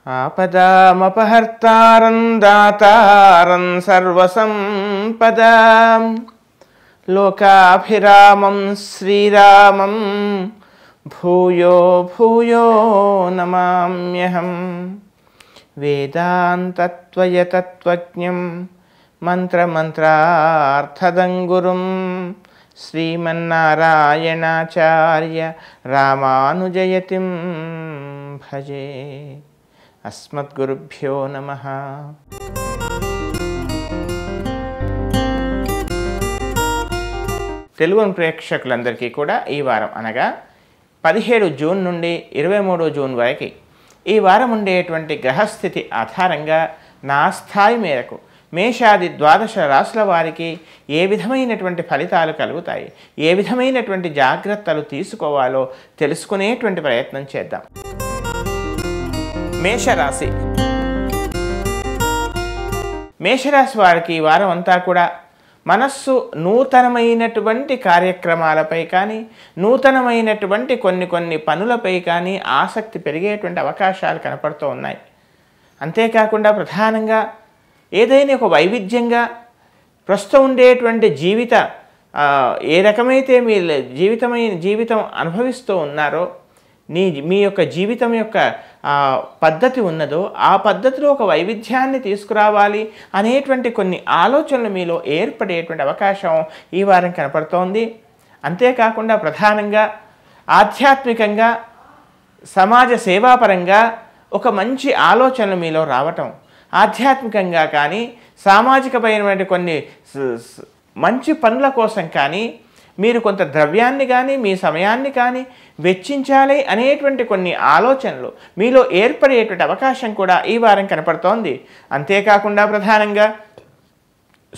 ఆపదామపహర్తారం దాతారం సర్వసంపదాం లోకాభిరామం శ్రీరామం భూయో భూయో నమామ్యహం. వేదాంతత్వయతత్వజ్ఞం మంత్రమంత్రార్థదంగురుం శ్రీమన్నారాయణాచార్య రామానుజయతిం భజే. అస్మద్గురుభ్యో నమః. తెలుగు ప్రేక్షకులందరికీ కూడా ఈ వారం అనగా 17 జూన్ నుండి 23 జూన్ వరకు ఈ వారం ఉండేటువంటి గ్రహస్థితి ఆధారంగా నా స్థాయి మేరకు మేషాది ద్వాదశ రాశుల వారికి ఏ విధమైనటువంటి ఫలితాలు కలుగుతాయి, ఏ విధమైనటువంటి జాగ్రత్తలు తీసుకోవాలో తెలుసుకునేటువంటి ప్రయత్నం చేద్దాం. మేషరాశి. మేషరాశి వారికి ఈ వారం అంతా కూడా మనస్సు నూతనమైనటువంటి కార్యక్రమాలపై కానీ నూతనమైనటువంటి కొన్ని పనులపై కానీ ఆసక్తి పెరిగేటువంటి అవకాశాలు కనపడుతూ ఉన్నాయి. అంతేకాకుండా ప్రధానంగా ఏదైనా ఒక వైవిధ్యంగా ప్రస్తుతం ఉండేటువంటి ఏ రకమైతే మీ జీవితం అనుభవిస్తూ ఉన్నారో మీ యొక్క జీవితం యొక్క పద్ధతి ఉన్నదో ఆ పద్ధతిలో ఒక వైవిధ్యాన్ని తీసుకురావాలి అనేటువంటి కొన్ని ఆలోచనలు మీలో ఏర్పడేటువంటి అవకాశం ఈ వారం కనపడుతోంది. అంతేకాకుండా ప్రధానంగా ఆధ్యాత్మికంగా సమాజ సేవాపరంగా ఒక మంచి ఆలోచనలు మీలో రావటం, ఆధ్యాత్మికంగా కానీ సామాజికమైనటువంటి కొన్ని మంచి పనుల కోసం కానీ మీరు కొంత ద్రవ్యాన్ని కానీ మీ సమయాన్ని కానీ వెచ్చించాలి అనేటువంటి కొన్ని ఆలోచనలు మీలో ఏర్పడేటువంటి అవకాశం కూడా ఈ వారం కనపడుతోంది. అంతేకాకుండా ప్రధానంగా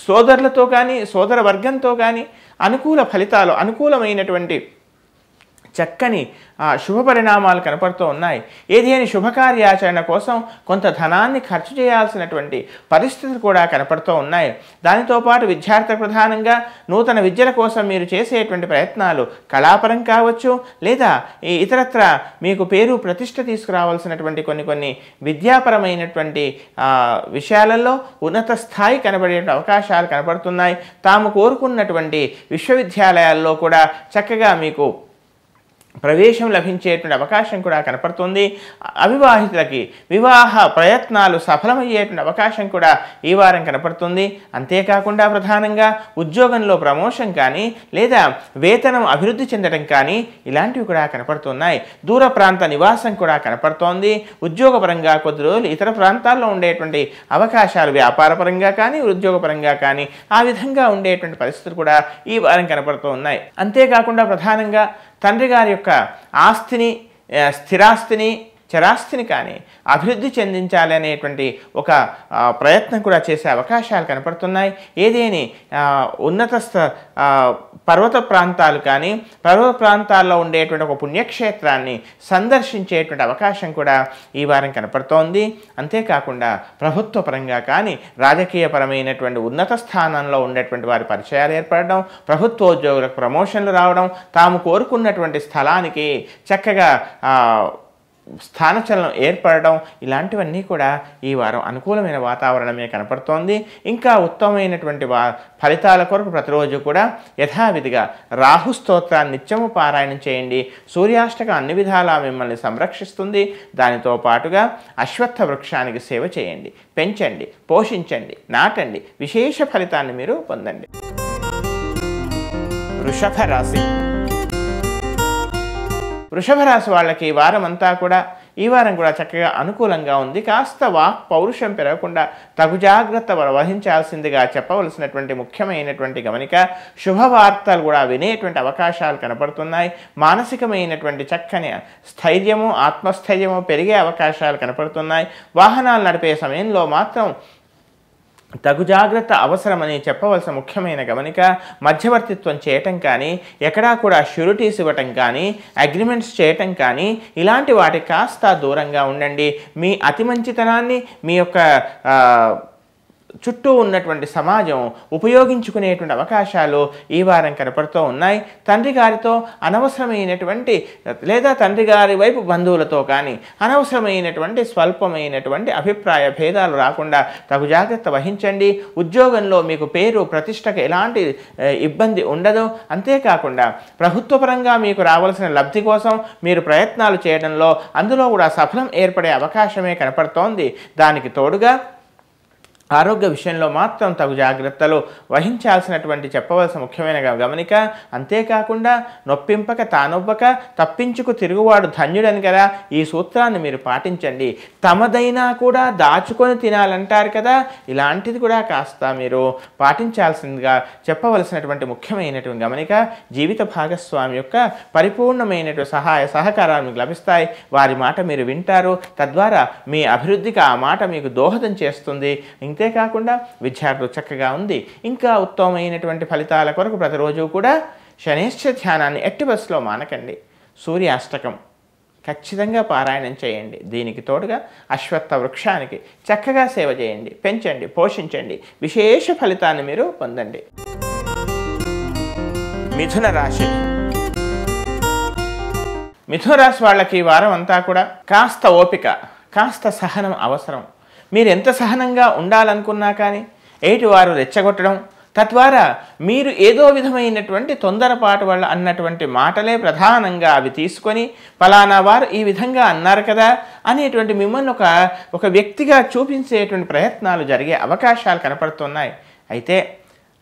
సోదరులతో కానీ సోదర వర్గంతో కానీ అనుకూల ఫలితాలు, అనుకూలమైనటువంటి చక్కని శుభ పరిణామాలు కనపడుతూ ఉన్నాయి. ఏదైనా శుభకార్యాచరణ కోసం కొంత ధనాన్ని ఖర్చు చేయాల్సినటువంటి పరిస్థితులు కూడా కనపడుతూ ఉన్నాయి. దానితో పాటు విద్యార్థి ప్రధానంగా నూతన విద్యల కోసం మీరు చేసేటువంటి ప్రయత్నాలు కళాపరం కావచ్చు, లేదా ఇతరత్ర మీకు పేరు ప్రతిష్ట తీసుకురావాల్సినటువంటి కొన్ని విద్యాపరమైనటువంటి విషయాలలో ఉన్నత స్థాయి కనబడే అవకాశాలు కనపడుతున్నాయి. తాము కోరుకున్నటువంటి విశ్వవిద్యాలయాల్లో కూడా చక్కగా మీకు ప్రవేశం లభించేటువంటి అవకాశం కూడా కనపడుతుంది. అవివాహితులకి వివాహ ప్రయత్నాలు సఫలమయ్యేటువంటి అవకాశం కూడా ఈ వారం కనపడుతుంది. అంతేకాకుండా ప్రధానంగా ఉద్యోగంలో ప్రమోషన్ కానీ లేదా వేతనం అభివృద్ధి చెందడం కానీ ఇలాంటివి కూడా కనపడుతున్నాయి. దూర ప్రాంత నివాసం కూడా కనపడుతోంది. ఉద్యోగపరంగా కొద్ది రోజులు ఇతర ప్రాంతాల్లో ఉండేటువంటి అవకాశాలు వ్యాపారపరంగా కానీ ఉద్యోగపరంగా కానీ ఆ విధంగా ఉండేటువంటి పరిస్థితులు కూడా ఈ వారం కనపడుతూ ఉన్నాయి. అంతేకాకుండా ప్రధానంగా తండ్రి గారి యొక్క ఆస్తిని, స్థిరాస్తిని, చరాస్తిని కానీ అభివృద్ధి చెందించాలి అనేటువంటి ఒక ప్రయత్నం కూడా చేసే అవకాశాలు కనపడుతున్నాయి. ఏదేని ఉన్నత పర్వత ప్రాంతాలు కానీ పర్వత ప్రాంతాల్లో ఉండేటువంటి ఒక పుణ్యక్షేత్రాన్ని సందర్శించేటువంటి అవకాశం కూడా ఈ వారం కనపడుతోంది. అంతేకాకుండా ప్రభుత్వ పరంగా కానీ రాజకీయపరమైనటువంటి ఉన్నత స్థానంలో ఉండేటువంటి వారి పరిచయాలు ఏర్పడడం, ప్రభుత్వోద్యోగులకు ప్రమోషన్లు రావడం, తాము కోరుకున్నటువంటి స్థలానికి చక్కగా స్థానచలనం ఏర్పడడం ఇలాంటివన్నీ కూడా ఈ వారం అనుకూలమైన వాతావరణమే కనపడుతోంది. ఇంకా ఉత్తమమైనటువంటి ఫలితాల కొరకు ప్రతిరోజు కూడా యథావిధిగా రాహు స్తోత్రాన్ని నిత్యము పారాయణం చేయండి. సూర్యాష్టకం అన్ని విధాలా మిమ్మల్ని సంరక్షిస్తుంది. దానితో పాటుగా అశ్వత్థ వృక్షానికి సేవ చేయండి, పెంచండి, పోషించండి, నాటండి. విశేష ఫలితాన్ని మీరు పొందండి. వృషభ రాశి. వృషభ రాశి వాళ్ళకి ఈ వారం అంతా కూడా ఈ వారం కూడా చక్కగా అనుకూలంగా ఉంది. కాస్త వాక్ పౌరుషం పెరగకుండా తగు జాగ్రత్త వహించాల్సిందిగా చెప్పవలసినటువంటి ముఖ్యమైనటువంటి గమనిక. శుభవార్తలు కూడా వినేటువంటి అవకాశాలు కనపడుతున్నాయి. మానసికమైనటువంటి చక్కని స్థైర్యము, ఆత్మస్థైర్యము పెరిగే అవకాశాలు కనపడుతున్నాయి. వాహనాలు నడిపే సమయంలో మాత్రం తగు జాగ్రత్త అవసరమని చెప్పవలసిన ముఖ్యమైన గమనిక. మధ్యవర్తిత్వం చేయటం కానీ ఎక్కడా కూడా షూరిటీస్ ఇవ్వటం కానీ అగ్రిమెంట్స్ చేయటం కానీ ఇలాంటి వాటికి కాస్త దూరంగా ఉండండి. మీ అతి మంచితనాన్ని, మీ యొక్క చుట్టూ ఉన్నటువంటి సమాజం ఉపయోగించుకునేటువంటి అవకాశాలు ఈ వారం కనపడుతూ ఉన్నాయి. తండ్రి గారితో అనవసరమైనటువంటి లేదా తండ్రి గారి వైపు బంధువులతో కానీ అనవసరమైనటువంటి స్వల్పమైనటువంటి అభిప్రాయ భేదాలు రాకుండా తగు జాగ్రత్త వహించండి. ఉద్యోగంలో మీకు పేరు ప్రతిష్టకు ఎలాంటి ఇబ్బంది ఉండదు. అంతేకాకుండా ప్రభుత్వపరంగా మీకు రావాల్సిన లబ్ధి కోసం మీరు ప్రయత్నాలు చేయడంలో అందులో కూడా సఫలం ఏర్పడే అవకాశమే కనపడుతోంది. దానికి తోడుగా ఆరోగ్య విషయంలో మాత్రం తగు జాగ్రత్తలు వహించాల్సినటువంటి చెప్పవలసిన ముఖ్యమైన గమనిక. అంతేకాకుండా నొప్పింపక తానొవ్వక తప్పించుకు తిరుగువాడు ధన్యుడని కదా, ఈ సూత్రాన్ని మీరు పాటించండి. తమదైనా కూడా దాచుకొని తినాలంటారు కదా, ఇలాంటిది కూడా కాస్త మీరు పాటించాల్సిందిగా చెప్పవలసినటువంటి ముఖ్యమైనటువంటి గమనిక. జీవిత భాగస్వామి యొక్క పరిపూర్ణమైనటువంటి సహాయ సహకారాలు మీకు లభిస్తాయి. వారి మాట మీరు వింటారు. తద్వారా మీ అభివృద్ధికి ఆ మాట మీకు దోహదం చేస్తుంది. అంతేకాకుండా విద్యార్థులు చక్కగా ఉంది. ఇంకా ఉత్తమమైనటువంటి ఫలితాల కొరకు ప్రతిరోజు కూడా శనేశ్వర ధ్యానాన్ని ఎట్టి బస్సులో మానకండి. సూర్యాష్టకం ఖచ్చితంగా పారాయణం చేయండి. దీనికి తోడుగా అశ్వత్థ వృక్షానికి చక్కగా సేవ చేయండి, పెంచండి, పోషించండి. విశేష ఫలితాన్ని మీరు పొందండి. మిథున రాశి. మిథున రాశి వాళ్ళకి ఈ వారం అంతా కూడా కాస్త ఓపిక, కాస్త సహనం అవసరం. మీరు ఎంత సహనంగా ఉండాలనుకున్నా కానీ ఎదుటివారు రెచ్చగొట్టడం, తద్వారా మీరు ఏదో విధమైనటువంటి తొందరపాటు వల్ల అన్నటువంటి మాటలే ప్రధానంగా అవి తీసుకొని ఫలానా వారు ఈ విధంగా అన్నారు కదా అనేటువంటి మిమ్మల్ని ఒక వ్యక్తిగా చూపించేటువంటి ప్రయత్నాలు జరిగే అవకాశాలు కనపడుతున్నాయి. అయితే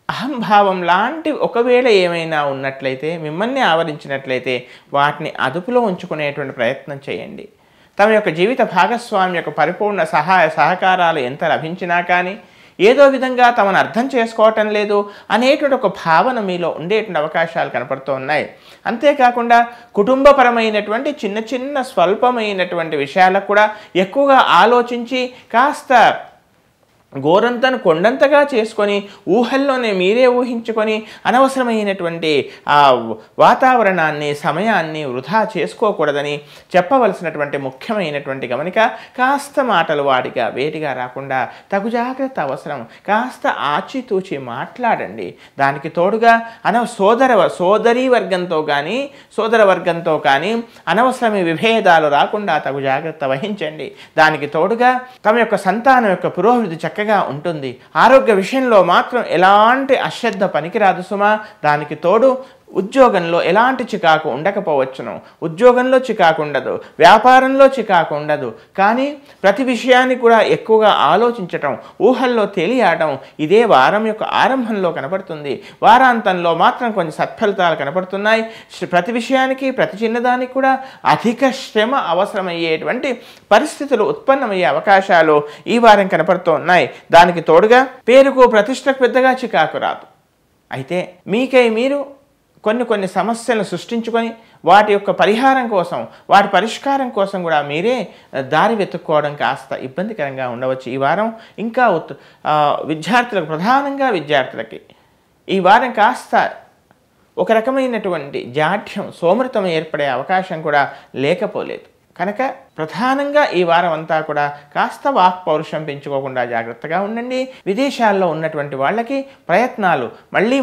అహంభావం లాంటి ఒకవేళ ఏమైనా ఉన్నట్లయితే, మిమ్మల్ని ఆవరించినట్లయితే వాటిని అదుపులో ఉంచుకునేటువంటి ప్రయత్నం చేయండి. తమ యొక్క జీవిత భాగస్వామి యొక్క పరిపూర్ణ సహాయ సహకారాలు ఎంత లభించినా కానీ ఏదో విధంగా తమను అర్థం చేసుకోవటం లేదు అనేటువంటి ఒక భావన మీలో ఉండేటువంటి అవకాశాలు కనపడుతూ ఉన్నాయి. అంతేకాకుండా కుటుంబపరమైనటువంటి చిన్న చిన్న స్వల్పమైనటువంటి విషయాలకు కూడా ఎక్కువగా ఆలోచించి కాస్త గోరంతను కొండంతగా చేసుకొని ఊహల్లోనే మీరే ఊహించుకొని అనవసరమైనటువంటి ఆ వాతావరణాన్ని సమయాన్ని వృధా చేసుకోకూడదని చెప్పవలసినటువంటి ముఖ్యమైనటువంటి గమనిక. కాస్త మాటలు వాడిగా వేటిగా రాకుండా తగు జాగ్రత్త అవసరం. కాస్త ఆచితూచి మాట్లాడండి. దానికి తోడుగా సోదరీ వర్గంతో కానీ అనవసరమైన విభేదాలు రాకుండా తగు జాగ్రత్త వహించండి. దానికి తోడుగా తమ యొక్క సంతానం యొక్క పురోభివృద్ధి చక్కగా ఉంటుంది. ఆరోగ్య విషయంలో మాత్రం ఎలాంటి అశ్రద్ధ పనికిరాదు సుమా. దానికి తోడు ఉద్యోగంలో ఎలాంటి చికాకు ఉండకపోవచ్చును. ఉద్యోగంలో చికాకు ఉండదు, వ్యాపారంలో చికాకు ఉండదు. కానీ ప్రతి విషయాన్ని కూడా ఎక్కువగా ఆలోచించటం, ఊహల్లో తేలియాడటం ఇదే వారం యొక్క ఆరంభంలో కనపడుతుంది. వారాంతంలో మాత్రం కొన్ని సత్ఫలితాలు కనపడుతున్నాయి. ప్రతి విషయానికి ప్రతి చిన్నదానికి కూడా అధిక శ్రమ అవసరమయ్యేటువంటి పరిస్థితులు ఉత్పన్నమయ్యే అవకాశాలు ఈ వారం కనపడుతూ ఉన్నాయి. దానికి తోడుగా పేరుకు ప్రతిష్టకు పెద్దగా చికాకు రాదు. అయితే మీకై మీరు కొన్ని సమస్యలను సృష్టించుకొని వాటి యొక్క పరిహారం కోసం, వాటి పరిష్కారం కోసం కూడా మీరే దారి వెతుక్కోవడం కాస్త ఇబ్బందికరంగా ఉండవచ్చు ఈ వారం. ఇంకా విద్యార్థులకు, ప్రధానంగా విద్యార్థులకి ఈ వారం కాస్త ఒక రకమైనటువంటి జాఢ్యం, సోమరితం ఏర్పడే అవకాశం కూడా లేకపోలేదు. కనుక ప్రధానంగా ఈ వారం అంతా కూడా కాస్త వాక్ పౌరుషం పెంచుకోకుండా జాగ్రత్తగా ఉండండి. విదేశాల్లో ఉన్నటువంటి వాళ్ళకి ప్రయత్నాలు మళ్ళీ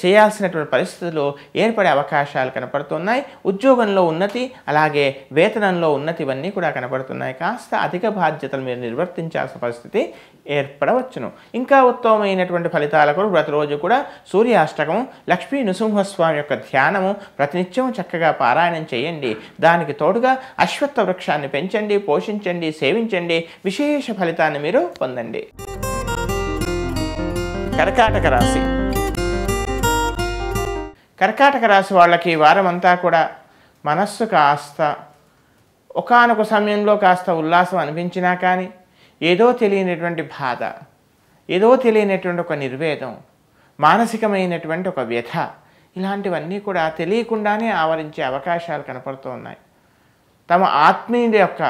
చేయాల్సినటువంటి పరిస్థితులు ఏర్పడే అవకాశాలు కనపడుతున్నాయి. ఉద్యోగంలో ఉన్నతి, అలాగే వేతనంలో ఉన్నతి ఇవన్నీ కూడా కనపడుతున్నాయి. కాస్త అధిక బాధ్యతలు మీరు నిర్వర్తించాల్సిన పరిస్థితి ఏర్పడవచ్చును. ఇంకా ఉత్తమమైనటువంటి ఫలితాల కొరకు ప్రతిరోజు కూడా సూర్యాష్టకం, లక్ష్మీ నృసింహస్వామి యొక్క ధ్యానము ప్రతినిత్యం చక్కగా పారాయణం చేయండి. దానికి తోడుగా అశ్వత్థ వృక్షాన్ని పెంచండి, పోషించండి, సేవించండి. విశేష ఫలితాన్ని మీరు పొందండి. కర్కాటక రాశి. కర్కాటక రాశి వాళ్ళకి వారం అంతా కూడా మనస్సు కాస్త ఒకానొక సమయంలో కాస్త ఉల్లాసం అనిపించినా కానీ ఏదో తెలియనటువంటి బాధ, ఏదో తెలియనటువంటి ఒక నిర్వేదం, మానసికమైనటువంటి ఒక వ్యథ, ఇలాంటివన్నీ కూడా తెలియకుండానే ఆవరించే అవకాశాలు కనపడుతూ ఉన్నాయి. తమ ఆత్మీయుల యొక్క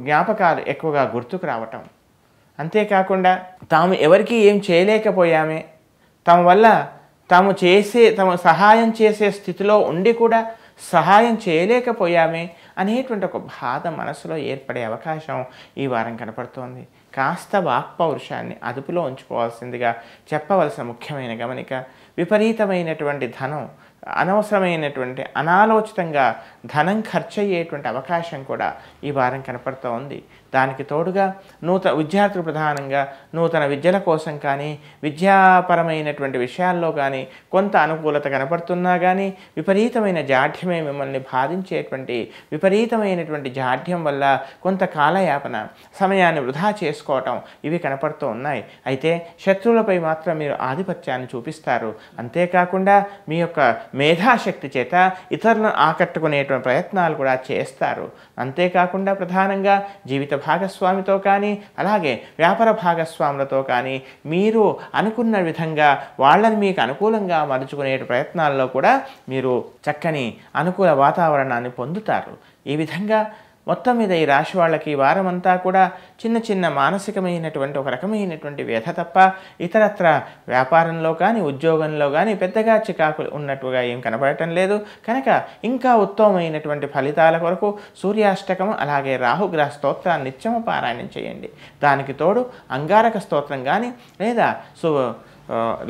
జ్ఞాపకాలు ఎక్కువగా గుర్తుకు రావటం, అంతేకాకుండా తాము ఎవరికి ఏం చేయలేకపోయామే, తమ వల్ల తమ సహాయం చేసే స్థితిలో ఉండి కూడా సహాయం చేయలేకపోయామే అనేటువంటి ఒక బాధ మనసులో ఏర్పడే అవకాశం ఈ వారం కనపడుతోంది. కాస్త వాక్పౌరుషాన్ని అదుపులో ఉంచుకోవాల్సిందిగా చెప్పవలసిన ముఖ్యమైన గమనిక. విపరీతమైనటువంటి ధనం, అనవసరమైనటువంటి అనాలోచితంగా ధనం ఖర్చు అయ్యేటువంటి అవకాశం కూడా ఈ వారం కనపడుతూ ఉంది. దానికి తోడుగా విద్యార్థులు ప్రధానంగా నూతన విద్యల కోసం కానీ విద్యాపరమైనటువంటి విషయాల్లో కానీ కొంత అనుకూలత కనపడుతున్నా కానీ విపరీతమైన జాఢ్యమే మిమ్మల్ని బాధించేటువంటి విపరీతమైనటువంటి జాఢ్యం వల్ల కొంత కాలయాపన, సమయాన్ని వృధా చేసుకోవటం ఇవి కనపడుతూ ఉన్నాయి. అయితే శత్రువులపై మాత్రం మీరు ఆధిపత్యాన్ని చూపిస్తారు. అంతేకాకుండా మీ యొక్క మేధాశక్తి చేత ఇతరులను ఆకట్టుకునేటువంటి ప్రయత్నాలు కూడా చేస్తారు. అంతేకాకుండా ప్రధానంగా జీవిత భాగస్వామితో కానీ అలాగే వ్యాపార భాగస్వాములతో కానీ మీరు అనుకున్న విధంగా వాళ్ళని మీకు అనుకూలంగా మలుచుకునే ప్రయత్నాల్లో కూడా మీరు చక్కని అనుకూల వాతావరణాన్ని పొందుతారు. ఈ విధంగా మొత్తం మీద ఈ రాశి వాళ్ళకి ఈ వారం అంతా కూడా చిన్న చిన్న మానసికమైనటువంటి ఒక రకమైనటువంటి వ్యధ తప్ప ఇతరత్ర వ్యాపారంలో కానీ ఉద్యోగంలో కానీ పెద్దగా చికాకులు ఉన్నట్టుగా ఏం కనబడటం లేదు. కనుక ఇంకా ఉత్తమమైనటువంటి ఫలితాల కొరకు సూర్యాష్టకం అలాగే రాహుగ్రహ స్తోత్రాన్ని నిత్యము పారాయణం చేయండి. దానికి తోడు అంగారక స్తోత్రం కానీ లేదా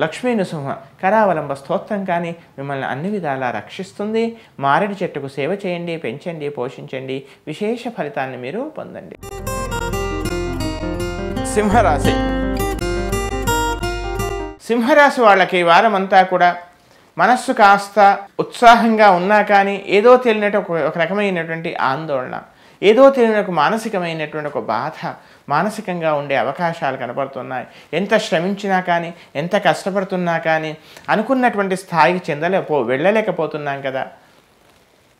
లక్ష్మీ నృసింహ కరావలంబ స్తోత్రం కానీ మిమ్మల్ని అన్ని విధాలా రక్షిస్తుంది. మారేడు చెట్టుకు సేవ చేయండి, పెంచండి, పోషించండి, విశేష ఫలితాన్ని మీరు పొందండి. సింహరాశి. సింహరాశి వాళ్ళకి ఈ వారం అంతా కూడా మనస్సు కాస్త ఉత్సాహంగా ఉన్నా కానీ ఏదో తెలియనట్టు ఒక రకమైనటువంటి ఆందోళన, ఏదో తెలియని ఒక మానసికమైనటువంటి ఒక బాధ, మానసికంగా ఉండే అవకాశాలు కనపడుతున్నాయి. ఎంత శ్రమించినా కానీ ఎంత కష్టపడుతున్నా కానీ అనుకున్నటువంటి స్థాయికి వెళ్ళలేకపోతున్నాం కదా.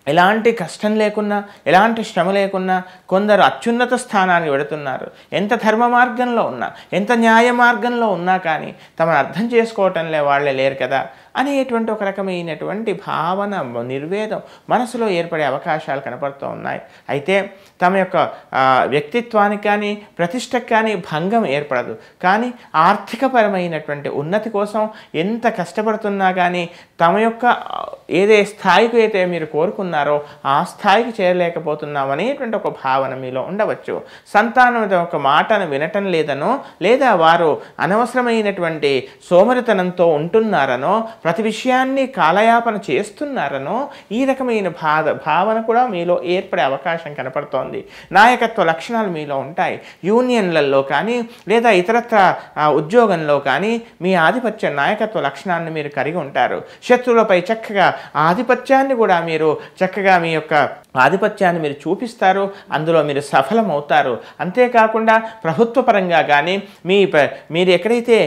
ఎలాంటి కష్టం లేకున్నా ఎలాంటి శ్రమ లేకున్నా కొందరు అత్యున్నత స్థానానికి వెళుతున్నారు. ఎంత ధర్మ మార్గంలో ఉన్నా ఎంత న్యాయ మార్గంలో ఉన్నా కానీ తమను అర్థం చేసుకోవటంలే వాళ్ళే లేరు కదా అనేటువంటి ఒక రకమైనటువంటి భావన, నిర్వేదం మనసులో ఏర్పడే అవకాశాలు కనపడుతూ ఉన్నాయి. అయితే తమ యొక్క వ్యక్తిత్వానికి కానీ ప్రతిష్టకు కానీ భంగం ఏర్పడదు. కానీ ఆర్థికపరమైనటువంటి ఉన్నతి కోసం ఎంత కష్టపడుతున్నా కానీ తమ యొక్క ఏదే స్థాయికి అయితే మీరు కోరుకున్నారో ఆ స్థాయికి చేరలేకపోతున్నాం అనేటువంటి ఒక భావన మీలో ఉండవచ్చు. సంతానం ఒక మాటను వినటం లేదనో లేదా వారు అనవసరమైనటువంటి సోమరితనంతో ఉంటున్నారనో ప్రతి విషయాన్ని కాలయాపన చేస్తున్నారనో ఈ రకమైన భావన కూడా మీలో ఏర్పడే అవకాశం కనపడుతోంది. నాయకత్వ లక్షణాలు మీలో ఉంటాయి. యూనియన్లలో కానీ లేదా ఇతరత్ర ఉద్యోగంలో కానీ మీ ఆధిపత్య నాయకత్వ లక్షణాన్ని మీరు కలిగి ఉంటారు. శత్రువులపై చక్కగా ఆధిపత్యాన్ని కూడా మీరు చక్కగా మీ యొక్క ఆధిపత్యాన్ని మీరు చూపిస్తారు. అందులో మీరు సఫలమవుతారు. అంతేకాకుండా ప్రభుత్వ పరంగా కానీ మీరు ఎక్కడైతే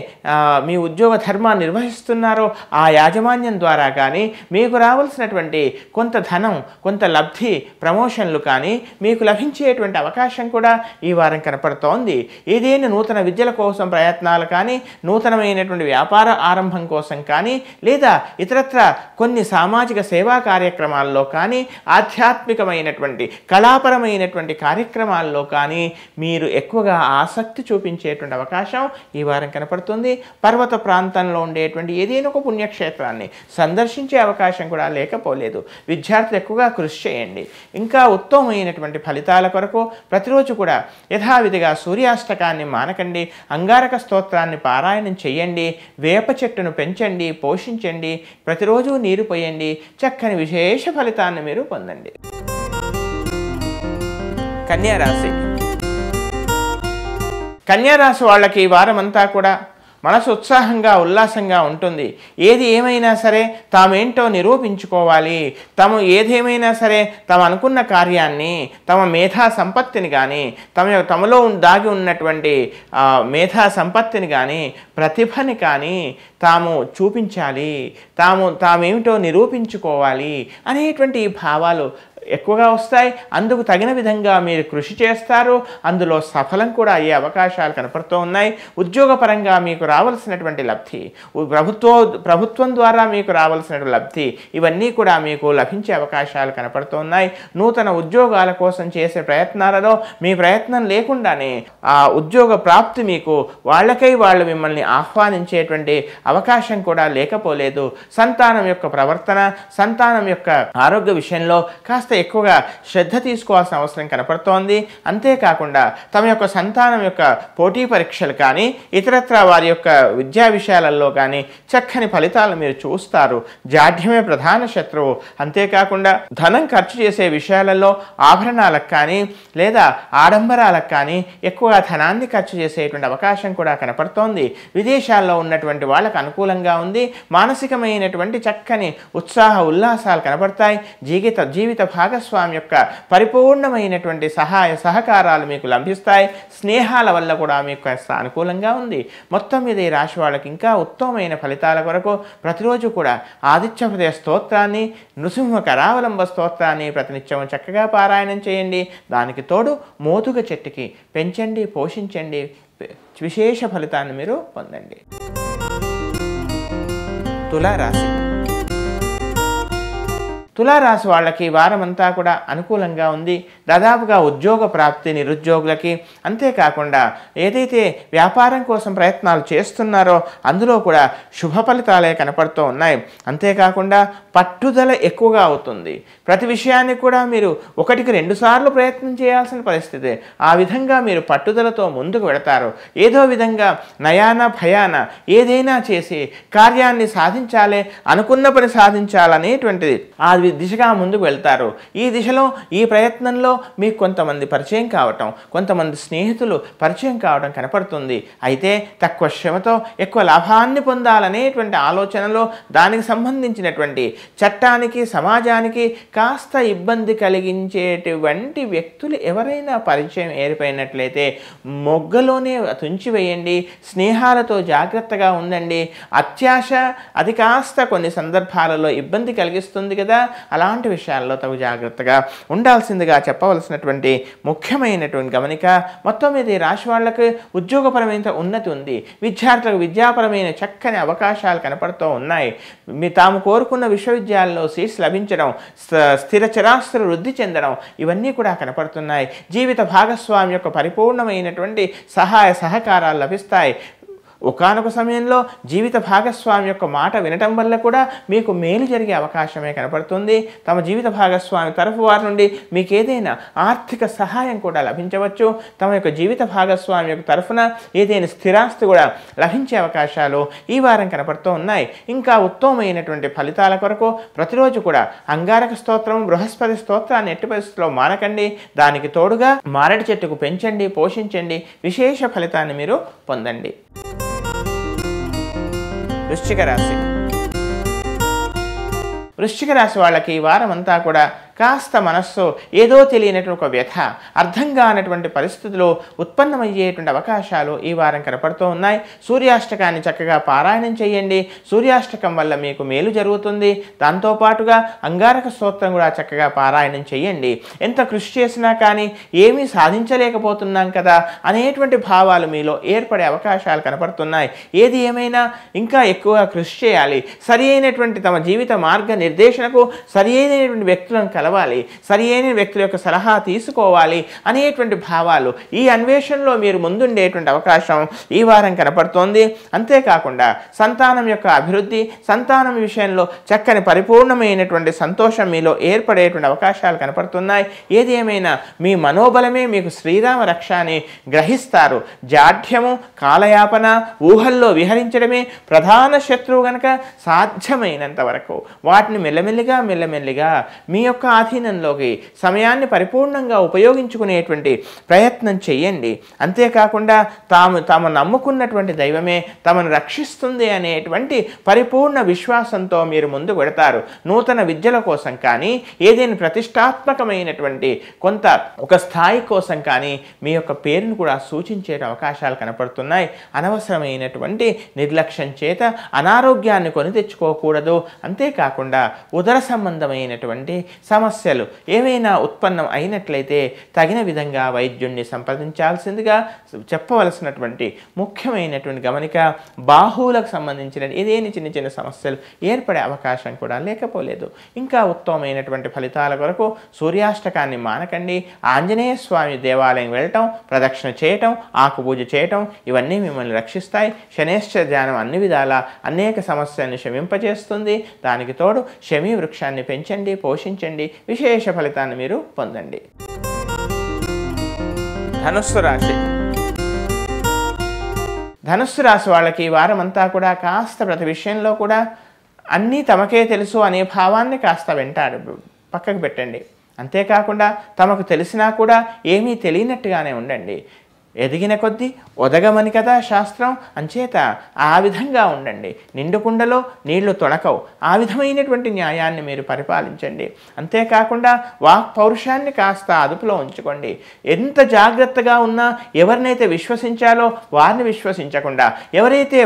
మీ ఉద్యోగ ధర్మాన్ని నిర్వహిస్తున్నారో ఆ యాజమాన్యం ద్వారా కానీ మీకు రావాల్సినటువంటి కొంత ధనం, కొంత లబ్ధి, ప్రమోషన్లు కానీ మీకు లభించేటువంటి అవకాశం కూడా ఈ వారం కనపడుతోంది. ఏదైనా నూతన విద్యల కోసం ప్రయత్నాలు కానీ నూతనమైనటువంటి వ్యాపార ఆరంభం కోసం కానీ లేదా ఇతరత్ర కొన్ని సామాజిక సేవా కార్యక్రమాల్లో కానీ ఆధ్యాత్మికమైనటువంటి కళాపరమైనటువంటి కార్యక్రమాల్లో కానీ మీరు ఎక్కువగా ఆసక్తి చూపించేటువంటి అవకాశం ఈ వారం కనపడుతుంది. పర్వత ప్రాంతంలో ఉండేటువంటి ఏదైనా ఒక పుణ్యక్షేత్రాన్ని సందర్శించే అవకాశం కూడా లేకపోలేదు. విద్యార్థులు ఎక్కువగా కృషి చేయండి. ఇంకా ఉత్తమమైనటువంటి ఫలితాల కొరకు ప్రతిరోజు కూడా యథావిధిగా సూర్యాష్టకాన్ని మానకండి, అంగారక స్తోత్రాన్ని పారాయణం చేయండి, వేప చెట్టును పెంచండి, పోషించండి, ప్రతిరోజు నీరు పోయండి. చక్కని విశేష ఫలితాన్ని మీరు పొందండి. కన్యారాశి. కన్యారాశి వాళ్ళకి ఈ వారం అంతా కూడా మనసు ఉత్సాహంగా ఉల్లాసంగా ఉంటుంది. ఏది ఏమైనా సరే తామేంటో నిరూపించుకోవాలి. ఏదేమైనా సరే తాము అనుకున్న కార్యాన్ని, తమ మేధా సంపత్తిని కానీ తమలో దాగి ఉన్నటువంటి మేధా సంపత్తిని కానీ ప్రతిభని కానీ తాము చూపించాలి, తామేమిటో నిరూపించుకోవాలి అనేటువంటి భావాలు ఎక్కువగా వస్తాయి. అందుకు తగిన విధంగా మీరు కృషి చేస్తారు. అందులో సఫలం కూడా అయ్యే అవకాశాలు కనపడుతూ ఉన్నాయి. ఉద్యోగపరంగా మీకు రావాల్సినటువంటి లబ్ధి, ప్రభుత్వం ద్వారా మీకు రావాల్సినటువంటి లబ్ధి, ఇవన్నీ కూడా మీకు లభించే అవకాశాలు కనపడుతూ ఉన్నాయి. నూతన ఉద్యోగాల కోసం చేసే ప్రయత్నాలలో మీ ప్రయత్నం లేకుండానే ఆ ఉద్యోగ ప్రాప్తి మీకు వాళ్ళకై వాళ్ళు మిమ్మల్ని ఆహ్వానించేటువంటి అవకాశం కూడా లేకపోలేదు. సంతానం యొక్క ప్రవర్తన, సంతానం యొక్క ఆరోగ్య విషయంలో కాస్త ఎక్కువగా శ్రద్ధ తీసుకోవాల్సిన అవసరం కనపడుతోంది. అంతేకాకుండా తమ యొక్క సంతానం యొక్క పోటీ పరీక్షలు కానీ ఇతరత్రా వారి యొక్క విద్యా విషయాలలో కానీ చక్కని ఫలితాలను మీరు చూస్తారు. జాఢ్యమే ప్రధాన శత్రువు. అంతేకాకుండా ధనం ఖర్చు చేసే విషయాలలో ఆభరణాలకు కానీ లేదా ఆడంబరాలకు కానీ ఎక్కువగా ధనాన్ని ఖర్చు చేసేటువంటి అవకాశం కూడా కనపడుతోంది. విదేశాల్లో ఉన్నటువంటి వాళ్ళకు అనుకూలంగా ఉంది. మానసికమైనటువంటి చక్కని ఉత్సాహ ఉల్లాసాలు కనపడతాయి. జీవిత భాగస్వామి యొక్క పరిపూర్ణమైనటువంటి సహాయ సహకారాలు మీకు లభిస్తాయి. స్నేహాల వల్ల కూడా మీకు కాస్త అనుకూలంగా ఉంది. మొత్తం మీద ఈ రాశి వాళ్ళకి ఇంకా ఉత్తమమైన ఫలితాల కొరకు ప్రతిరోజు కూడా ఆదిత్య హృదయ స్తోత్రాన్ని, నృసింహ కరావలంబ స్తోత్రాన్ని ప్రతినిత్యం చక్కగా పారాయణం చేయండి. దానికి తోడు మోతుగ చెట్టుకి పెంచండి, పోషించండి. విశేష ఫలితాన్ని మీరు పొందండి. తులారాశి. తులారాశి వాళ్ళకి వారమంతా కూడా అనుకూలంగా ఉంది. దాదాపుగా ఉద్యోగ ప్రాప్తి నిరుద్యోగులకి, అంతేకాకుండా ఏదైతే వ్యాపారం కోసం ప్రయత్నాలు చేస్తున్నారో అందులో కూడా శుభ ఫలితాలే కనపడుతూ ఉన్నాయి. అంతేకాకుండా పట్టుదల ఎక్కువగా అవుతుంది. ప్రతి విషయాన్ని కూడా మీరు 1-2 సార్లు ప్రయత్నం చేయాల్సిన పరిస్థితి. ఆ విధంగా మీరు పట్టుదలతో ముందుకు వెళతారు. ఏదో విధంగా నయాన భయాన ఏదైనా చేసి కార్యాన్ని సాధించాలి, అనుకున్న పని సాధించాలనేటువంటిది ఆ దిశగా ముందుకు వెళ్తారు. ఈ దిశలో ఈ ప్రయత్నంలో మీకు కొంతమంది పరిచయం కావటం, కొంతమంది స్నేహితులు పరిచయం కావడం కనపడుతుంది. అయితే తక్కువ శ్రమతో ఎక్కువ లాభాన్ని పొందాలనేటువంటి ఆలోచనలో దానికి సంబంధించినటువంటి చట్టానికి సమాజానికి కాస్త ఇబ్బంది కలిగించేటువంటి వ్యక్తులు ఎవరైనా పరిచయం ఏర్పడినట్లయితే మొగ్గలోనే తుంచివేయండి. స్నేహాలతో జాగ్రత్తగా ఉండండి. అత్యాశ అది కాస్త కొన్ని సందర్భాలలో ఇబ్బంది కలిగిస్తుంది కదా. అలాంటి విషయాల్లో తగు జాగ్రత్తగా ఉండాల్సిందిగా చెప్పవలసినటువంటి ముఖ్యమైనటువంటి గమనిక. మొత్తం మీద ఈ రాశి వాళ్ళకు ఉద్యోగపరమైన ఉన్నతి ఉంది. విద్యార్థులకు విద్యాపరమైన చక్కని అవకాశాలు కనపడుతూ ఉన్నాయి. తాము కోరుకున్న విశ్వవిద్యాలయంలో సీట్స్ లభించడం, స్థిర చరాస్తులు వృద్ధి చెందడం ఇవన్నీ కూడా కనపడుతున్నాయి. జీవిత భాగస్వామి యొక్క పరిపూర్ణమైనటువంటి సహాయ సహకారాలు లభిస్తాయి. ఒకానొక సమయంలో జీవిత భాగస్వామి యొక్క మాట వినటం వల్ల కూడా మీకు మేలు జరిగే అవకాశమే కనపడుతుంది. తమ జీవిత భాగస్వామి తరఫు వారి నుండి మీకు ఏదైనా ఆర్థిక సహాయం కూడా లభించవచ్చు. తమ యొక్క జీవిత భాగస్వామి యొక్క తరఫున ఏదైనా స్థిరాస్తి కూడా లభించే అవకాశాలు ఈ వారం కనపడుతూ ఉన్నాయి. ఇంకా ఉత్తమమైనటువంటి ఫలితాల కొరకు ప్రతిరోజు కూడా అంగారక స్తోత్రం, బృహస్పతి స్తోత్రాన్ని ఎట్టి పరిస్థితుల్లో మానకండి. దానికి తోడుగా మారడి చెట్టుకు పెంచండి, పోషించండి. విశేష ఫలితాన్ని మీరు పొందండి. వృశ్చిక రాశి. వృశ్చిక రాశి వాళ్ళకి ఈ వారం అంతా కూడా కాస్త మనస్సు ఏదో తెలియనటువంటి ఒక వ్యథ, అర్థం కానటువంటి పరిస్థితులు ఉత్పన్నమయ్యేటువంటి అవకాశాలు ఈ వారం కనపడుతూ ఉన్నాయి. సూర్యాష్టకాన్ని చక్కగా పారాయణం చేయండి. సూర్యాష్టకం వల్ల మీకు మేలు జరుగుతుంది. దాంతోపాటుగా అంగారక స్తోత్రం కూడా చక్కగా పారాయణం చేయండి. ఎంత కృషి చేసినా కానీ ఏమీ సాధించలేకపోతున్నాం కదా అనేటువంటి భావాలు మీలో ఏర్పడే అవకాశాలు కనపడుతున్నాయి. ఏది ఏమైనా ఇంకా ఎక్కువగా కృషి చేయాలి. సరి అయినటువంటి తమ జీవిత మార్గ నిర్దేశనకు సరి అయినటువంటి వ్యక్తులను కలవాలి, సరి అయిన వ్యక్తుల యొక్క సలహా తీసుకోవాలి అనేటువంటి భావాలు ఈ అన్వేషణలో మీరు ముందుండేటువంటి అవకాశం ఈ వారం కనపడుతోంది. అంతేకాకుండా సంతానం యొక్క అభివృద్ధి, సంతానం విషయంలో చక్కని పరిపూర్ణమైనటువంటి సంతోషం మీలో ఏర్పడేటువంటి అవకాశాలు కనపడుతున్నాయి. ఏది ఏమైనా మీ మనోబలమే మీకు శ్రీరామ రక్ష అని గ్రహిస్తారు. జాఢ్యము, కాలయాపన, ఊహల్లో విహరించడమే ప్రధాన శత్రువు గనక సాధ్యమైనంత వరకు వాటిని మెల్లమెల్లిగా మీ యొక్క ఆధీనంలోకి సమయాన్ని పరిపూర్ణంగా ఉపయోగించుకునేటువంటి ప్రయత్నం చేయండి. అంతేకాకుండా తాము నమ్ముకున్నటువంటి దైవమే తమను రక్షిస్తుంది అనేటువంటి పరిపూర్ణ విశ్వాసంతో మీరు ముందుకు వెడతారు. నూతన విద్యల కోసం కానీ ఏదైనా ప్రతిష్టాత్మకమైనటువంటి కొంత ఒక స్థాయి కోసం కానీ మీ యొక్క పేరును కూడా సూచించే అవకాశాలు కనపడుతున్నాయి. అనవసరమైనటువంటి నిర్లక్ష్యం చేత అనారోగ్యాన్ని కొని తెచ్చుకోకూడదు. అంతేకాకుండా ఉదర సంబంధమైనటువంటి సమస్య సమస్యలు ఏవైనా ఉత్పన్నం అయినట్లయితే తగిన విధంగా వైద్యుణ్ణి సంప్రదించాల్సిందిగా చెప్పవలసినటువంటి ముఖ్యమైనటువంటి గమనిక. బాహువులకు సంబంధించిన ఏదేని చిన్న చిన్న సమస్యలు ఏర్పడే అవకాశం కూడా లేకపోలేదు. ఇంకా ఉత్తమమైనటువంటి ఫలితాల కొరకు సూర్యాష్టకాన్ని మానకండి. ఆంజనేయ స్వామి దేవాలయం వెళ్ళటం, ప్రదక్షిణ చేయటం, ఆకుపూజ చేయటం ఇవన్నీ మిమ్మల్ని రక్షిస్తాయి. శనేశ్వర ధ్యానం అన్ని విధాల అనేక సమస్యలను శమింపజేస్తుంది. దానికి తోడు శమీ వృక్షాన్ని పెంచండి, పోషించండి, విశేష ఫలితాన్ని మీరు పొందండి. ధనుస్సు రాశి. ధనుస్సు రాశి వాళ్ళకి ఈ వారం అంతా కూడా కాస్త ప్రతి విషయంలో కూడా అన్నీ తమకే తెలుసు అనే భావాన్ని కాస్త వెంటాడు పక్కకు పెట్టండి. అంతేకాకుండా తమకు తెలిసినా కూడా ఏమీ తెలియనట్టుగానే ఉండండి. ఎదిగిన కొద్దీ ఒదగమని కదా శాస్త్రం, అంచేత ఆ విధంగా ఉండండి. నిండుకుండలో నీళ్లు తొణకవు, ఆ విధమైనటువంటి న్యాయాన్ని మీరు పరిపాలించండి. అంతేకాకుండా వాక్ పౌరుషాన్ని కాస్త అదుపులో ఉంచుకోండి. ఎంత జాగ్రత్తగా ఉన్నా ఎవరినైతే విశ్వసించాలో వారిని విశ్వసించకుండా, ఎవరైతే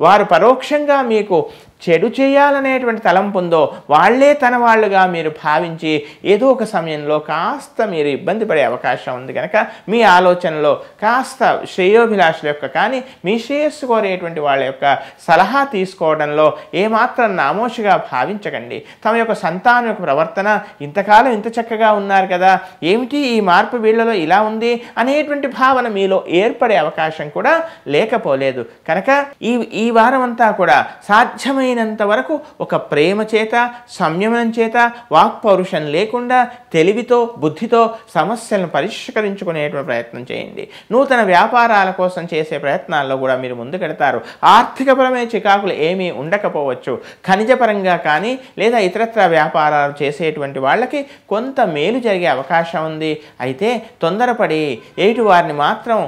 వారు పరోక్షంగా మీకు చెడు చేయాలనేటువంటి తలంపు ఉందో వాళ్లే తన వాళ్ళుగా మీరు భావించి ఏదో ఒక సమయంలో కాస్త మీరు ఇబ్బంది పడే అవకాశం ఉంది. కనుక మీ ఆలోచనలో కాస్త శ్రేయోభిలాషుల యొక్క కానీ మీ శ్రేయస్సు కోరేటువంటి వాళ్ళ యొక్క సలహా తీసుకోవడంలో ఏమాత్రం నామోషిగా భావించకండి. తమ యొక్క సంతానం యొక్క ప్రవర్తన ఇంతకాలం ఇంత చక్కగా ఉన్నారు కదా, ఏమిటి ఈ మార్పు వీళ్ళలో ఇలా ఉంది అనేటువంటి భావన మీలో ఏర్పడే అవకాశం కూడా లేకపోలేదు. కనుక ఈ వారం అంతా కూడా సాధ్యమైన వరకు ఒక ప్రేమ చేత, సంయమనం చేత, వాక్పౌరుషం లేకుండా తెలివితో, బుద్ధితో సమస్యలను పరిష్కరించుకునేటువంటి ప్రయత్నం చేయండి. నూతన వ్యాపారాల కోసం చేసే ప్రయత్నాల్లో కూడా మీరు ముందుకెడతారు. ఆర్థికపరమైన చికాకులు ఏమీ ఉండకపోవచ్చు. ఖనిజపరంగా కానీ లేదా ఇతరత్ర వ్యాపారాలు చేసేటువంటి వాళ్ళకి కొంత మేలు జరిగే అవకాశం ఉంది. అయితే తొందరపడి ఎయిటి వారిని మాత్రం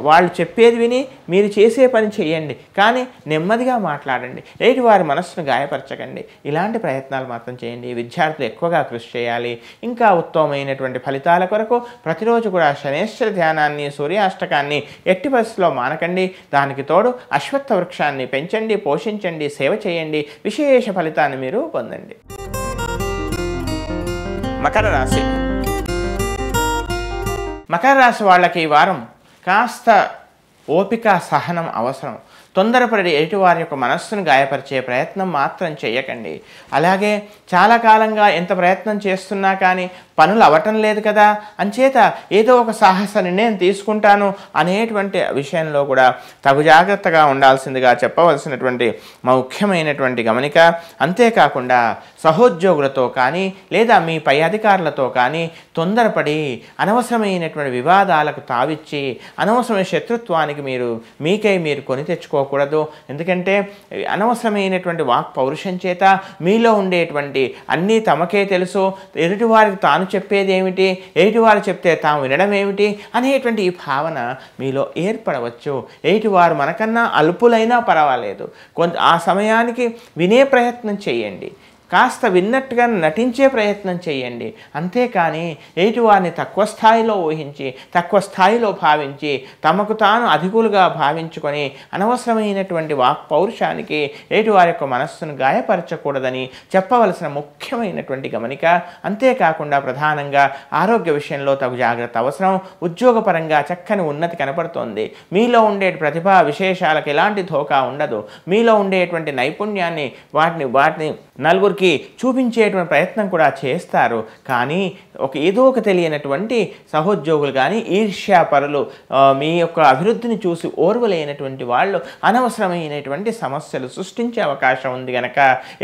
వాళ్ళు చెప్పేది విని మీరు చేసే పని చేయండి, కానీ నెమ్మదిగా మాట్లాడండి. ఎయిటి వారి మనస్సును గాయపరచకండి. ఇలాంటి ప్రయత్నాలు మాత్రం చేయండి. విద్యార్థులు ఎక్కువగా కృషి చేయాలి. ఇంకా ఉత్తమమైనటువంటి ఫలితాల కొరకు ప్రతిరోజు కూడా శనేశ్వర ధ్యానాన్ని, సూర్యాష్టకాన్ని ఎట్టి పరిస్థితిలో మానకండి. దానికి తోడు అశ్వత్థ వృక్షాన్ని పెంచండి, పోషించండి, సేవ చేయండి, విశేష ఫలితాన్ని మీరు పొందండి. మకర రాశి. మకర రాశి వాళ్ళకి ఈ వారం కాస్త ఓపిక, సహనం అవసరం. తొందరపడి ఎదుటివారి యొక్క మనస్సును గాయపరిచే ప్రయత్నం మాత్రం చేయకండి. అలాగే చాలా కాలంగా ఎంత ప్రయత్నం చేస్తున్నా కానీ పనులు అవ్వటం లేదు కదా, అంచేత ఏదో ఒక సాహస నిర్ణయం తీసుకుంటాను అనేటువంటి విషయంలో కూడా తగు జాగ్రత్తగా ఉండాల్సిందిగా చెప్పవలసినటువంటి ముఖ్యమైనటువంటి గమనిక. అంతేకాకుండా సహోద్యోగులతో కానీ లేదా మీ పై అధికారులతో కానీ తొందరపడి అనవసరమైనటువంటి వివాదాలకు తావిచ్చి అనవసరమైన శత్రుత్వానికి మీకై మీరు కొని తెచ్చుకోకూడదు. ఎందుకంటే అనవసరమైనటువంటి వాక్ పౌరుషం చేత మీలో ఉండేటువంటి అన్నీ తమకే తెలుసు, ఎదుటివారికి తాను చెప్పేది ఏమిటి, ఎదుటివారు చెప్తే తాము వినడం ఏమిటి అనేటువంటి ఈ భావన మీలో ఏర్పడవచ్చు. ఎదుటివారు మనకన్నా అల్పులైనా పర్వాలేదు, ఆ సమయానికి వినే ప్రయత్నం చేయండి. కాస్త విన్నట్టుగా నటించే ప్రయత్నం చేయండి. అంతేకాని ఎదుటివారిని తక్కువ స్థాయిలో ఊహించి, తక్కువ స్థాయిలో భావించి, తమకు తాను అధికులుగా భావించుకొని అనవసరమైనటువంటి వాక్ పౌరుషానికి ఎదుటివారి యొక్క మనస్సును గాయపరచకూడదని చెప్పవలసిన ముఖ్యమైనటువంటి గమనిక. అంతేకాకుండా ప్రధానంగా ఆరోగ్య విషయంలో తగు జాగ్రత్త అవసరం. ఉద్యోగపరంగా చక్కని ఉన్నతి కనపడుతోంది. మీలో ఉండే ప్రతిభా విశేషాలకు ఎలాంటి ధోకా ఉండదు. మీలో ఉండేటువంటి నైపుణ్యాన్ని వాటిని నలుగురికి చూపించేటువంటి ప్రయత్నం కూడా చేస్తారు. కానీ ఏదో ఒక తెలియనటువంటి సహోద్యోగులు కానీ ఈర్ష్యాపరులు మీ యొక్క అభివృద్ధిని చూసి ఓర్వలేనటువంటి వాళ్ళు అనవసరమైనటువంటి సమస్యలు సృష్టించే అవకాశం ఉంది. కనుక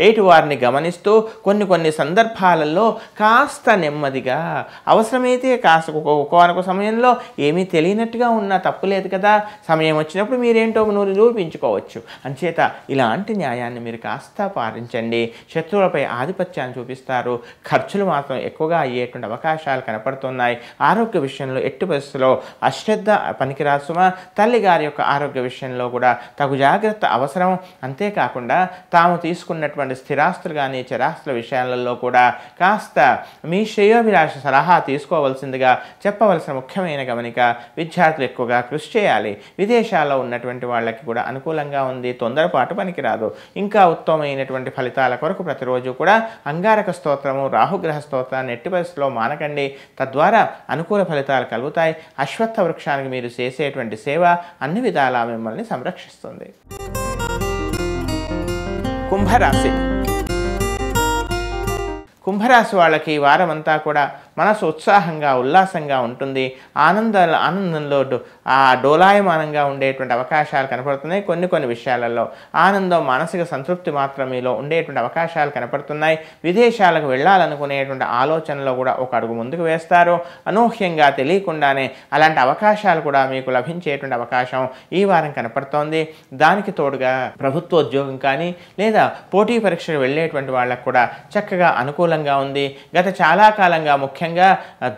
ఎయిటి వారిని గమనిస్తూ కొన్ని సందర్భాలలో కాస్త నెమ్మదిగా, అవసరమైతే కాస్త ఒక్కొక్క సమయంలో ఏమీ తెలియనట్టుగా ఉన్నా తప్పులేదు కదా, సమయం వచ్చినప్పుడు మీరేంటో నిరూపించుకోవచ్చు. అంచేత ఇలాంటి న్యాయాన్ని మీరు కాస్త పాటించండి. శత్రువులపై ఆధిపత్యాన్ని చూపిస్తారు. ఖర్చులు మాత్రం ఎక్కువగా అయ్యేటువంటి అవకాశాలు కనపడుతున్నాయి. ఆరోగ్య విషయంలో ఎట్టి పరిస్థితుల్లో అశ్రద్ధ పనికిరాదు సుమా. తల్లి గారి యొక్క ఆరోగ్య విషయంలో కూడా తగు జాగ్రత్త అవసరం. అంతేకాకుండా తాము తీసుకున్నటువంటి స్థిరాస్తులు కానీ చరాస్తుల విషయాలలో కూడా కాస్త మీ శ్రేయోభిలాష సలహా తీసుకోవాల్సిందిగా చెప్పవలసిన ముఖ్యమైన గమనిక. విద్యార్థులు ఎక్కువగా కృషి చేయాలి. విదేశాల్లో ఉన్నటువంటి వాళ్ళకి కూడా అనుకూలంగా ఉంది. తొందరపాటు పనికిరాదు. ఇంకా ఉత్తమమైనటువంటి ఫలితాల కొరకు ప్రతిరోజు ప్రతిరోజు కూడా అంగారక స్తోత్రము, రాహుగ్రహ స్తోత్రాన్ని ఎట్టి పరిస్థితుల్లో మానకండి. తద్వారా అనుకూల ఫలితాలు కలుగుతాయి. అశ్వత్థ వృక్షానికి మీరు చేసేటువంటి సేవ అన్ని విధాలా మిమ్మల్ని సంరక్షిస్తుంది. కుంభరాశి. కుంభరాశి వాళ్ళకి ఈ వారం అంతా కూడా మనసు ఉత్సాహంగా ఉల్లాసంగా ఉంటుంది. ఆనందంలో డోలాయమానంగా ఉండేటువంటి అవకాశాలు కనపడుతున్నాయి. కొన్ని విషయాలలో ఆనందం, మానసిక సంతృప్తి మాత్రం మీలో ఉండేటువంటి అవకాశాలు కనపడుతున్నాయి. విదేశాలకు వెళ్ళాలనుకునేటువంటి ఆలోచనలో కూడా ఒక అడుగు ముందుకు వేస్తారు. అనూహ్యంగా తెలియకుండానే అలాంటి అవకాశాలు కూడా మీకు లభించేటువంటి అవకాశం ఈ వారం కనపడుతోంది. దానికి తోడుగా ప్రభుత్వోద్యోగం కానీ లేదా పోటీ పరీక్షలు వెళ్ళేటువంటి వాళ్ళకు కూడా చక్కగా అనుకూలంగా ఉంది. గత చాలా కాలంగా ముఖ్యంగా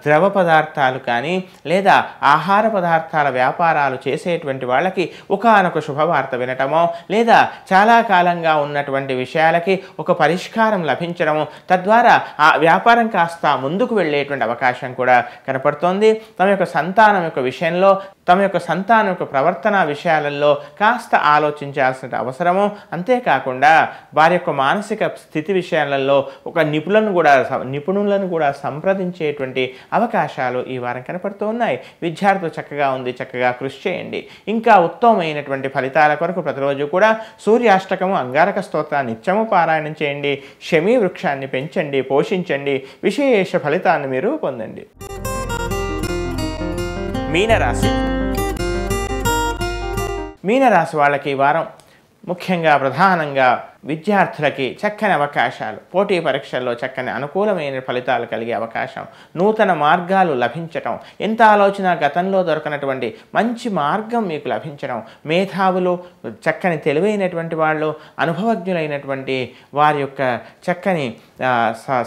ద్రవ పదార్థాలు కానీ లేదా ఆహార పదార్థాల వ్యాపారాలు చేసేటువంటి వాళ్ళకి ఒకానొక శుభవార్త వినటమో లేదా చాలా కాలంగా ఉన్నటువంటి విషయాలకి ఒక పరిష్కారం లభించడము, తద్వారా ఆ వ్యాపారం కాస్త ముందుకు వెళ్ళేటువంటి అవకాశం కూడా కనపడుతోంది. తమ యొక్క సంతానం యొక్క విషయంలో, తమ యొక్క సంతానం యొక్క ప్రవర్తన విషయాలలో కాస్త ఆలోచించాల్సిన అవసరము. అంతేకాకుండా వారి యొక్క మానసిక స్థితి విషయాలలో ఒక నిపుణులను కూడా సంప్రదించేటువంటి అవకాశాలు ఈ వారం కనపడుతూ ఉన్నాయి. విద్యార్థులు చక్కగా ఉంది, చక్కగా కృషి చేయండి. ఇంకా ఉత్తమమైనటువంటి ఫలితాల కొరకు ప్రతిరోజు కూడా సూర్యాష్టకము, అంగారక స్తోత్రాన్ని నిత్యము పారాయణం చేయండి. శమీ వృక్షాన్ని పెంచండి, పోషించండి. విశేష ఫలితాన్ని మీరు పొందండి. మీనరాశి. మీనరాశి వాళ్ళకి ఈ వారం ముఖ్యంగా ప్రధానంగా విద్యార్థులకి చక్కని అవకాశాలు, పోటీ పరీక్షల్లో చక్కని అనుకూలమైన ఫలితాలు కలిగే అవకాశం, నూతన మార్గాలు లభించటం, ఎంత ఆలోచన గతంలో దొరకనటువంటి మంచి మార్గం మీకు లభించడం, మేధావులు, చక్కని తెలివైనటువంటి వాళ్ళు, అనుభవజ్ఞులైనటువంటి వారి యొక్క చక్కని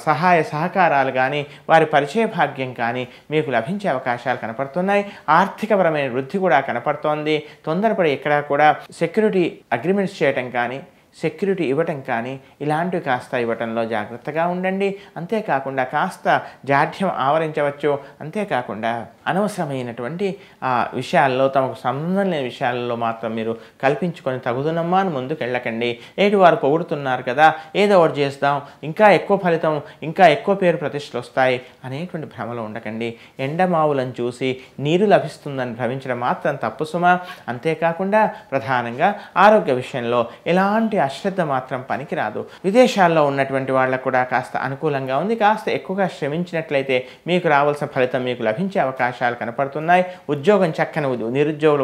సహాయ సహకారాలు కానీ వారి పరిచయ భాగ్యం కానీ మీకు లభించే అవకాశాలు కనపడుతున్నాయి. ఆర్థికపరమైన వృద్ధి కూడా కనపడుతోంది. తొందరపడి ఎక్కడా కూడా సెక్యూరిటీ అగ్రిమెంట్స్ చేయటం కానీ, సెక్యూరిటీ ఇవ్వటం కానీ ఇలాంటివి కాస్త ఇవ్వటంలో జాగ్రత్తగా ఉండండి. అంతేకాకుండా కాస్త జాఢ్యం ఆవరించవచ్చు. అంతేకాకుండా అనవసరమైనటువంటి విషయాల్లో, తమకు సంబంధం లేని విషయాలలో మాత్రం మీరు కల్పించుకొని తగుదనమ్మా అని ముందుకు వెళ్ళకండి. వారు పొగుడుతున్నారు కదా, ఏదో ఒకటి చేస్తాం, ఇంకా ఎక్కువ ఫలితం, ఇంకా ఎక్కువ పేరు ప్రతిష్టలు వస్తాయి అనేటువంటి భ్రమలో ఉండకండి. ఎండమావులను చూసి నీరు లభిస్తుందని భ్రమించడం మాత్రం తప్పు సుమా. అంతేకాకుండా ప్రధానంగా ఆరోగ్య విషయంలో ఎలాంటి అశ్రద్ధ మాత్రం పనికిరాదు. విదేశాల్లో ఉన్నటువంటి వాళ్ళకు కూడా కాస్త అనుకూలంగా ఉంది. కాస్త ఎక్కువగా శ్రమించినట్లయితే మీకు రావాల్సిన ఫలితం మీకు లభించే అవకాశాలు కనపడుతున్నాయి. ఉద్యోగం చక్కని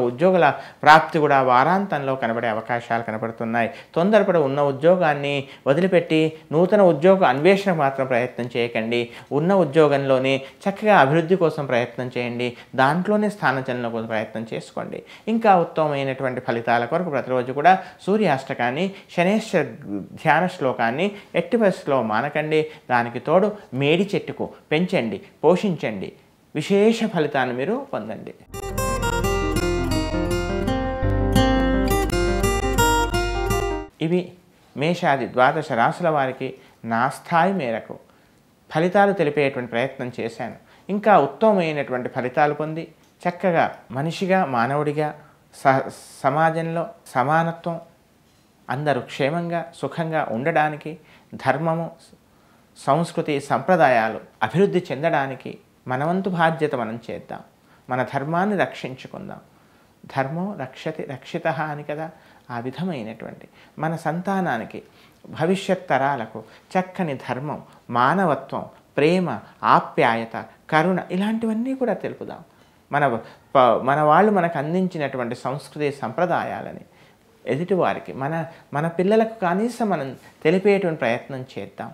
ఉద్యోగుల ప్రాప్తి కూడా వారాంతంలో కనబడే అవకాశాలు కనపడుతున్నాయి. తొందరపడి ఉన్న ఉద్యోగాన్ని వదిలిపెట్టి నూతన ఉద్యోగ అన్వేషణ మాత్రం ప్రయత్నం చేయకండి. ఉన్న ఉద్యోగంలోనే చక్కగా అభివృద్ధి కోసం ప్రయత్నం చేయండి. దాంట్లోనే స్థానచలనం కోసం ప్రయత్నం చేసుకోండి. ఇంకా ఉత్తమమైనటువంటి ఫలితాల కొరకు ప్రతిరోజు కూడా సూర్యాష్టకాన్ని, శనేశ్వర ధ్యాన శ్లోకాన్ని ఎట్టి పరిస్థితిలో మానకండి. దానికి తోడు మేడి చెట్టుకు పెంచండి, పోషించండి. విశేష ఫలితాన్ని మీరు పొందండి. ఇవి మేషాది ద్వాదశ రాశుల వారికి నా స్థాయి మేరకు ఫలితాలు తెలిపేటువంటి ప్రయత్నం చేశాను. ఇంకా ఉత్తమమైనటువంటి ఫలితాలు పొంది చక్కగా మనిషిగా, మానవుడిగా, సమాజంలో సమానత్వం, అందరూ క్షేమంగా సుఖంగా ఉండడానికి, ధర్మము, సంస్కృతి, సంప్రదాయాలు అభివృద్ధి చెందడానికి మనవంతు బాధ్యత మనం చేద్దాం. మన ధర్మాన్ని రక్షించుకుందాం. ధర్మో రక్షతి రక్షితః అని కదా. ఆ విధమైనటువంటి మన సంతానానికి, భవిష్యత్ తరాలకు చక్కని ధర్మం, మానవత్వం, ప్రేమ, ఆప్యాయత, కరుణ ఇలాంటివన్నీ కూడా తెలుపుదాం. మన వాళ్ళు మనకు అందించినటువంటి సంస్కృతి సంప్రదాయాలని ఎదుటివారికి, మన పిల్లలకు కనీసం మనం తెలిపేటువంటి ప్రయత్నం చేద్దాం.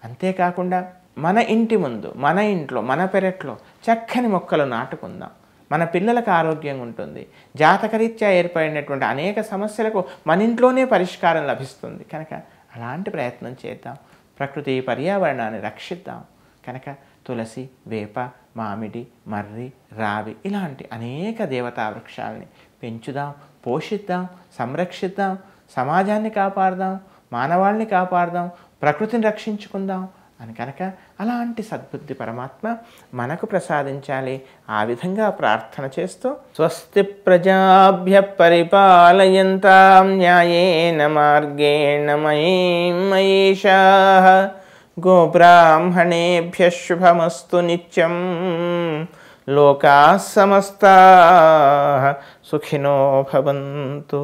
అంతేకాకుండా మన ఇంటి ముందు, మన ఇంట్లో, మన పెరట్లో చక్కని మొక్కలు నాటుకుందాం. మన పిల్లలకు ఆరోగ్యంగా ఉంటుంది. జాతకరీత్యా ఏర్పడినటువంటి అనేక సమస్యలకు మన ఇంట్లోనే పరిష్కారం లభిస్తుంది కనుక అలాంటి ప్రయత్నం చేద్దాం. ప్రకృతి పర్యావరణాన్ని రక్షిద్దాం. కనుక తులసి, వేప, మామిడి, మర్రి, రావి ఇలాంటి అనేక దేవతా వృక్షాలని పెంచుదాం, పోషిద్దాం, సంరక్షిద్దాం. సమాజాన్ని కాపాడదాం, మానవాళిని కాపాడదాం, ప్రకృతిని రక్షించుకుందాం. అని కనుక అలాంటి సద్బుద్ధి పరమాత్మ మనకు ప్రసాదించాలి. ఆ విధంగా ప్రార్థన చేస్తూ స్వస్తి ప్రజాభ్య పరిపాలయంతాం న్యాయేన మార్గేణ మయీం మహీషాః గోబ్రాహ్మణేభ్యః శుభమస్తు నిత్యం లోకాః సమస్తాః సుఖినో భవంతు.